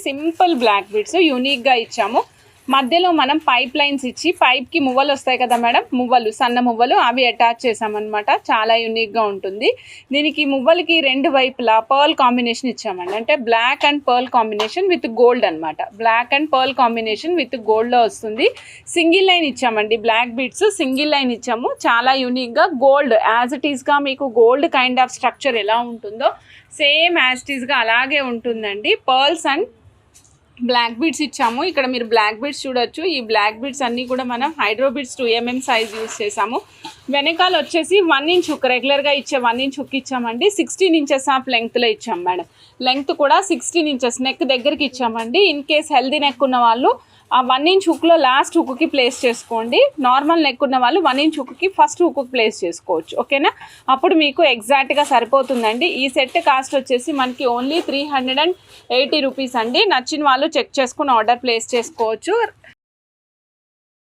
Simple black beads యూనిక్గా ఇచ్చాము. మధ్యలో మనం పైప్ లైన్స్ ఇచ్చి పైప్కి మువ్వలు వస్తాయి కదా మేడం, మువ్వలు సన్న మువ్వలు అవి అటాచ్ చేసామన్నమాట. చాలా యూనిక్గా ఉంటుంది. దీనికి మువ్వలకి రెండు వైపులా పర్ల్ కాంబినేషన్ ఇచ్చామండి. అంటే black and pearl combination with gold అనమాట. Black and pearl combination with గోల్డ్లో వస్తుంది. సింగిల్ లైన్ ఇచ్చామండి, బ్లాక్ బీడ్స్ సింగిల్ లైన్ ఇచ్చాము. చాలా యూనిక్గా గోల్డ్ యాజ్ ఇట్ ఈస్గా మీకు గోల్డ్ కైండ్ ఆఫ్ స్ట్రక్చర్ ఎలా ఉంటుందో సేమ్ యాజ్ ఇట్ ఈస్గా అలాగే ఉంటుందండి. పర్ల్స్ అండ్ బ్లాక్ బీడ్స్ ఇచ్చాము. ఇక్కడ మీరు బ్లాక్ బీడ్స్ చూడొచ్చు. ఈ బ్లాక్ బీడ్స్ అన్నీ కూడా మనం hydro beads 2mm size use చేసాము. వెనకాల వచ్చేసి 1 ఇంచ్ హుక్, రెగ్యులర్గా ఇచ్చే 1 ఇంచ్ హుక్ ఇచ్చామండి. 16 ఇంచెస్ ఆఫ్ లెంగ్త్లో ఇచ్చాం మేడం. లెంగ్త్ కూడా 16 ఇంచెస్ నెక్ దగ్గరికి ఇచ్చామండి. ఇన్ కేస్ హెల్దీ నెక్ ఉన్న వాళ్ళు ఆ 1 ఇంచ్ హుక్లో లాస్ట్ హుక్కి ప్లేస్ చేసుకోండి. నార్మల్ నెక్ ఉన్న వాళ్ళు 1 ఇంచ్ హుక్కి ఫస్ట్ హుక్ ప్లేస్ చేసుకోవచ్చు. ఓకేనా, అప్పుడు మీకు ఎగ్జాక్ట్గా సరిపోతుందండి. ఈ సెట్ కాస్ట్ వచ్చేసి మనకి ఓన్లీ 380 రూపీస్ అండి. నచ్చిన వాళ్ళు చెక్ చేసుకుని ఆర్డర్ ప్లేస్ చేసుకోవచ్చు.